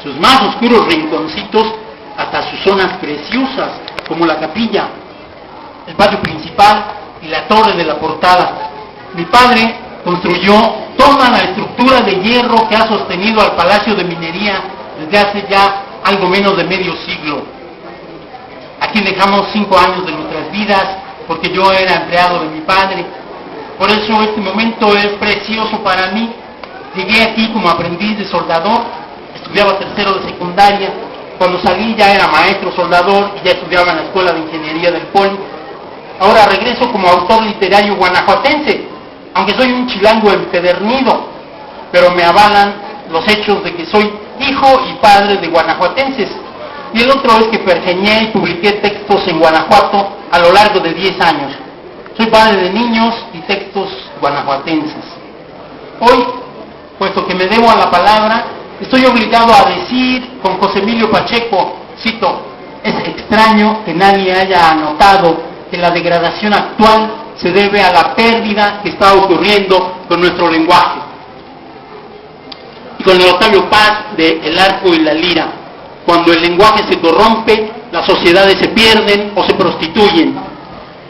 sus más oscuros rinconcitos hasta sus zonas preciosas, como la capilla, el patio principal y la torre de la portada. Mi padre construyó toda la estructura de hierro que ha sostenido al Palacio de Minería desde hace ya algo menos de medio siglo. Aquí dejamos 5 años de nuestras vidas porque yo era empleado de mi padre. Por eso este momento es precioso para mí. Llegué aquí como aprendiz de soldador, estudiaba tercero de secundaria. Cuando salí ya era maestro soldador y ya estudiaba en la Escuela de Ingeniería del Poli. Ahora regreso como autor literario guanajuatense, aunque soy un chilango empedernido, pero me avalan los hechos de que soy hijo y padre de guanajuatenses. Y el otro es que pergeñé y publiqué textos en Guanajuato a lo largo de 10 años. Soy padre de niños y textos guanajuatenses. Hoy, puesto que me debo a la palabra, estoy obligado a decir con José Emilio Pacheco, cito, es extraño que nadie haya anotado que la degradación actual se debe a la pérdida que está ocurriendo con nuestro lenguaje. Y con el Octavio Paz de El arco y la lira, cuando el lenguaje se corrompe, las sociedades se pierden o se prostituyen.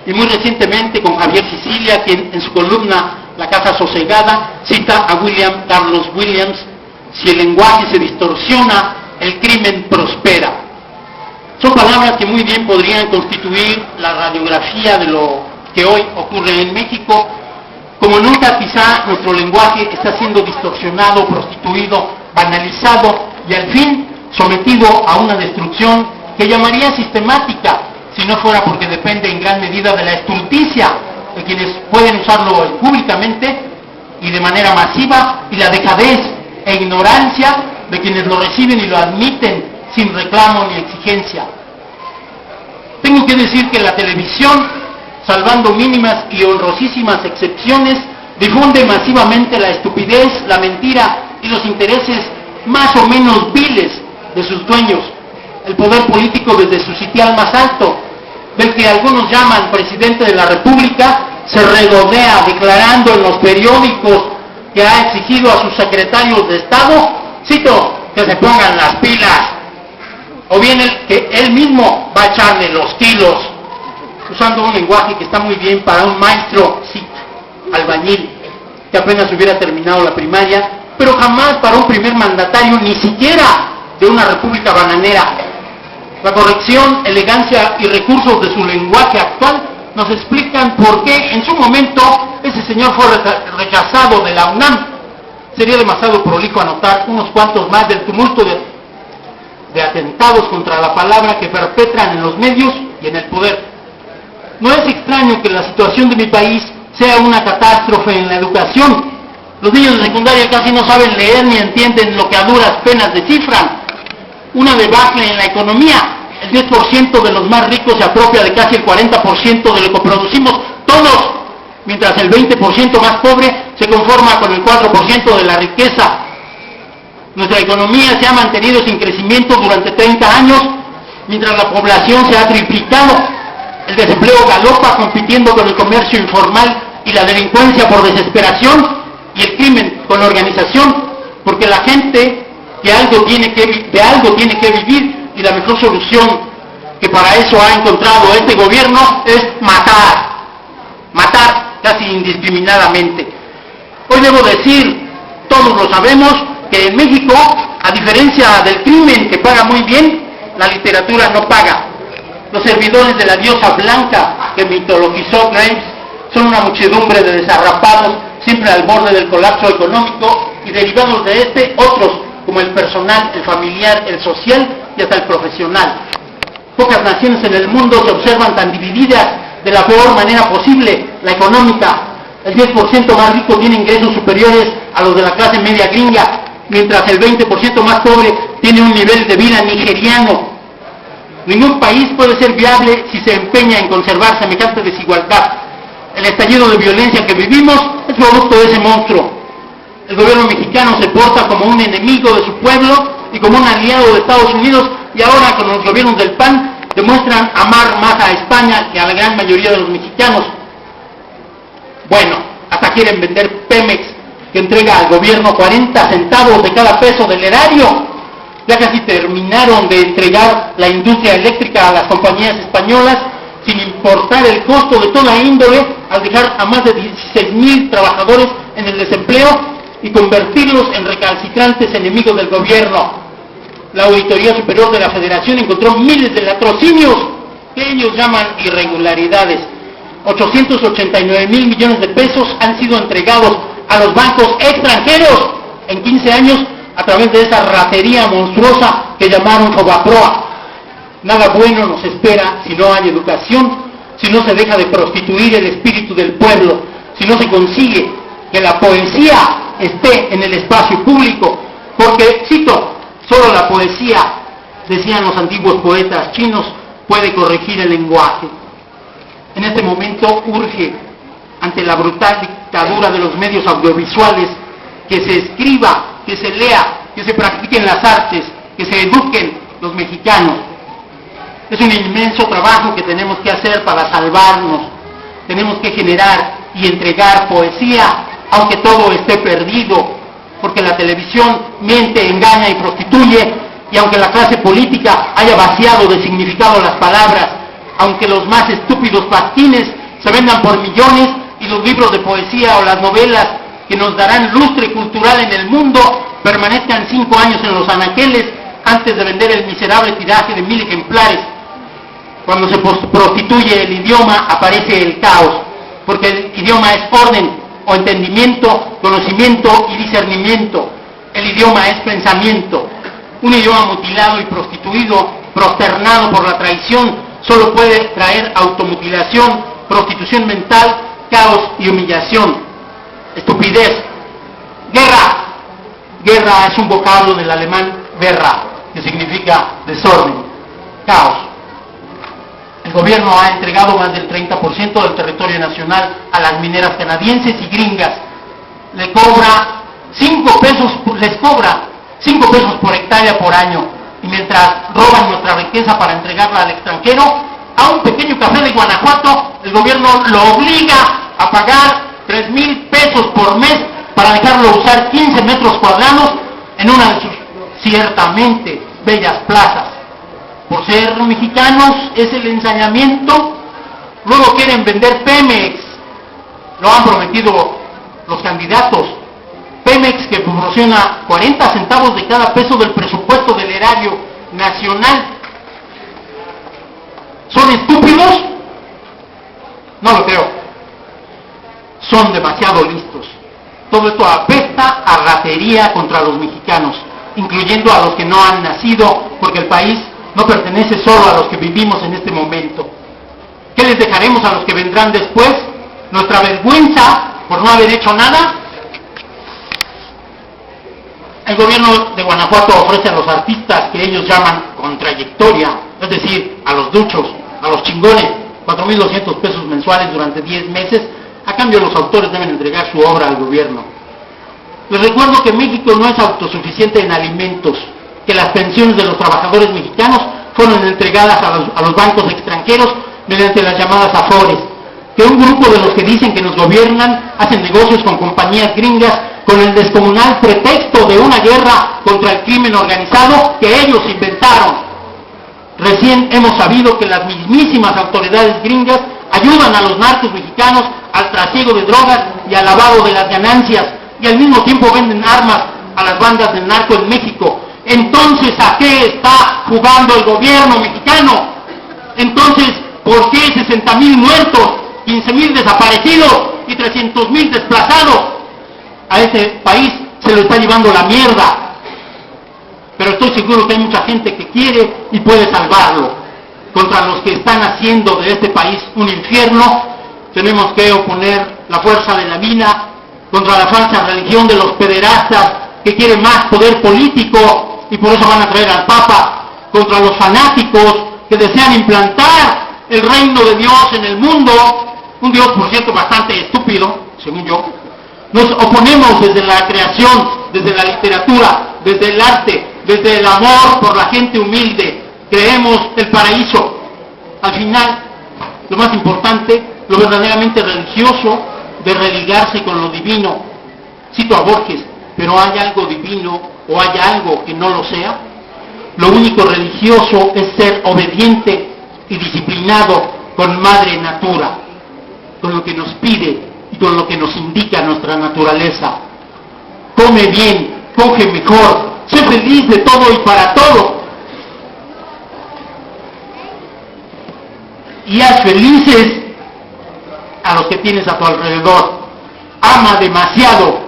Y muy recientemente con Javier Sicilia, quien en su columna La Casa Sosegada cita a William Carlos Williams: si el lenguaje se distorsiona, el crimen prospera. Son palabras que muy bien podrían constituir la radiografía de lo que hoy ocurre en México. Como nunca quizá nuestro lenguaje está siendo distorsionado, prostituido, banalizado y al fin sometido a una destrucción que llamaría sistemática, si no fuera porque depende en gran medida de la estulticia de quienes pueden usarlo públicamente y de manera masiva, y la dejadez e ignorancia de quienes lo reciben y lo admiten sin reclamo ni exigencia. Tengo que decir que la televisión, salvando mínimas y honrosísimas excepciones, difunde masivamente la estupidez, la mentira y los intereses más o menos viles de sus dueños. El poder político desde su sitial más alto, del que algunos llaman presidente de la República, se regodea declarando en los periódicos que ha exigido a sus secretarios de Estado, cito, que se pongan las pilas, o bien que él mismo va a echarle los kilos, usando un lenguaje que está muy bien para un maestro, sí, albañil, que apenas hubiera terminado la primaria, pero jamás para un primer mandatario, ni siquiera de una república bananera. La corrección, elegancia y recursos de su lenguaje actual nos explican por qué en su momento ese señor fue rechazado de la UNAM. Sería demasiado prolijo anotar unos cuantos más del tumulto de atentados contra la palabra que perpetran en los medios y en el poder. No es extraño que la situación de mi país sea una catástrofe en la educación. Los niños de secundaria casi no saben leer ni entienden lo que a duras penas descifran. Una debacle en la economía. El 10% de los más ricos se apropia de casi el 40% de lo que producimos todos, mientras el 20% más pobre se conforma con el 4% de la riqueza. Nuestra economía se ha mantenido sin crecimiento durante 30 años, mientras la población se ha triplicado. El desempleo galopa compitiendo con el comercio informal y la delincuencia por desesperación y el crimen con organización, porque la gente de algo tiene que vivir y la mejor solución que para eso ha encontrado este gobierno es matar casi indiscriminadamente. Hoy debo decir, todos lo sabemos, que en México, a diferencia del crimen que paga muy bien, la literatura no paga. Los servidores de la diosa blanca que mitologizó Grimes son una muchedumbre de desarrapados, siempre al borde del colapso económico, y derivados de este, otros, como el personal, el familiar, el social y hasta el profesional. Pocas naciones en el mundo se observan tan divididas de la peor manera posible, la económica. El 10% más rico tiene ingresos superiores a los de la clase media gringa, mientras el 20% más pobre tiene un nivel de vida nigeriano. Ningún país puede ser viable si se empeña en conservar semejante desigualdad. El estallido de violencia que vivimos es producto de ese monstruo. El gobierno mexicano se porta como un enemigo de su pueblo y como un aliado de Estados Unidos, y ahora con los gobiernos del PAN demuestran amar más a España que a la gran mayoría de los mexicanos. Bueno, hasta quieren vender Pemex, que entrega al gobierno 40 centavos de cada peso del erario. Ya casi terminaron de entregar la industria eléctrica a las compañías españolas, sin importar el costo de toda índole, al dejar a más de 16,000 trabajadores en el desempleo y convertirlos en recalcitrantes enemigos del gobierno. La Auditoría Superior de la Federación encontró miles de latrocinios que ellos llaman irregularidades. 889,000 millones de pesos han sido entregados a los bancos extranjeros en 15 años a través de esa ratería monstruosa que llamaron Fobaproa. Nada bueno nos espera si no hay educación, si no se deja de prostituir el espíritu del pueblo, si no se consigue que la poesía esté en el espacio público, porque, cito, solo la poesía, decían los antiguos poetas chinos, puede corregir el lenguaje. En este momento urge, ante la brutal dictadura de los medios audiovisuales, que se escriba, que se lea, que se practiquen las artes, que se eduquen los mexicanos. Es un inmenso trabajo que tenemos que hacer para salvarnos. Tenemos que generar y entregar poesía, aunque todo esté perdido, porque la televisión miente, engaña y prostituye, y aunque la clase política haya vaciado de significado las palabras, aunque los más estúpidos pastines se vendan por millones y los libros de poesía o las novelas que nos darán lustre cultural en el mundo permanezcan 5 años en los anaqueles antes de vender el miserable tiraje de 1,000 ejemplares. Cuando se prostituye el idioma aparece el caos, porque el idioma es orden o entendimiento, conocimiento y discernimiento. El idioma es pensamiento. Un idioma mutilado y prostituido, prosternado por la traición, solo puede traer automutilación, prostitución mental, caos y humillación. Estupidez. Guerra. Guerra es un vocablo del alemán Werra, que significa desorden, caos. El gobierno ha entregado más del 30% del territorio nacional a las mineras canadienses y gringas. Les cobra 5 pesos por hectárea por año. Y mientras roban nuestra riqueza para entregarla al extranjero, a un pequeño café de Guanajuato, el gobierno lo obliga a pagar 3,000 pesos por mes para dejarlo usar 15 metros cuadrados en una de sus ciertamente bellas plazas. Por ser mexicanos es el ensañamiento. Luego quieren vender Pemex. Lo han prometido los candidatos. Pemex, que proporciona 40 centavos de cada peso del presupuesto del erario nacional. ¿Son estúpidos? No lo creo. Son demasiado listos. Todo esto apesta a ratería contra los mexicanos, incluyendo a los que no han nacido, porque el país no pertenece solo a los que vivimos en este momento. ¿Qué les dejaremos a los que vendrán después? ¿Nuestra vergüenza por no haber hecho nada? El gobierno de Guanajuato ofrece a los artistas que ellos llaman con trayectoria, es decir, a los duchos, a los chingones, 4,200 pesos mensuales durante 10 meses. A cambio, los autores deben entregar su obra al gobierno. Les recuerdo que México no es autosuficiente en alimentos, que las pensiones de los trabajadores mexicanos fueron entregadas a los bancos extranjeros mediante las llamadas afores, que un grupo de los que dicen que nos gobiernan hacen negocios con compañías gringas con el descomunal pretexto de una guerra contra el crimen organizado que ellos inventaron. Recién hemos sabido que las mismísimas autoridades gringas ayudan a los narcos mexicanos al trasiego de drogas y al lavado de las ganancias, y al mismo tiempo venden armas a las bandas del narco en México. Entonces, ¿a qué está jugando el gobierno mexicano? Entonces, ¿por qué 60,000 muertos, 15,000 desaparecidos y 300,000 desplazados? A ese país se lo está llevando la mierda. Pero estoy seguro que hay mucha gente que quiere y puede salvarlo. Contra los que están haciendo de este país un infierno, tenemos que oponer la fuerza de la vida, contra la falsa religión de los pederastas que quieren más poder político y por eso van a traer al Papa, contra los fanáticos que desean implantar el reino de Dios en el mundo, un Dios, por cierto, bastante estúpido, según yo. Nos oponemos desde la creación, desde la literatura, desde el arte, desde el amor por la gente humilde. Creemos el paraíso. Al final, lo más importante, lo verdaderamente religioso, de religarse con lo divino. Cito a Borges, pero ¿hay algo divino o hay algo que no lo sea? lo único religioso es ser obediente y disciplinado con madre natura, con lo que nos pide y con lo que nos indica nuestra naturaleza. Come bien, coge mejor, sé feliz de todo y para todo. Y haz felices a los que tienes a tu alrededor. Ama demasiado,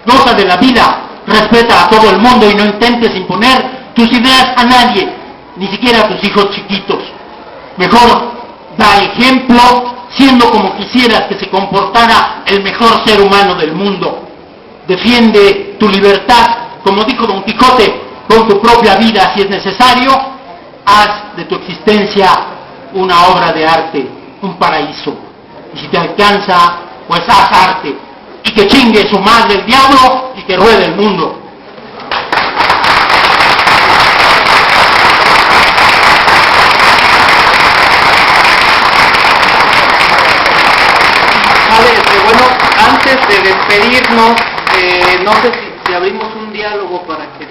goza de la vida, respeta a todo el mundo y no intentes imponer tus ideas a nadie, ni siquiera a tus hijos chiquitos. Mejor da ejemplo siendo como quisieras que se comportara el mejor ser humano del mundo. Defiende tu libertad, como dijo Don Quijote, con tu propia vida si es necesario. Haz de tu existencia una obra de arte, un paraíso. Y si te alcanza, pues haz arte. Y que chingue su madre el diablo y que ruede el mundo. Vale, bueno, antes de despedirnos, no sé si abrimos un diálogo para que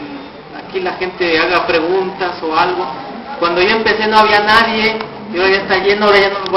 aquí la gente haga preguntas o algo. Cuando yo empecé no había nadie, y ahora ya está lleno, ahora ya no nos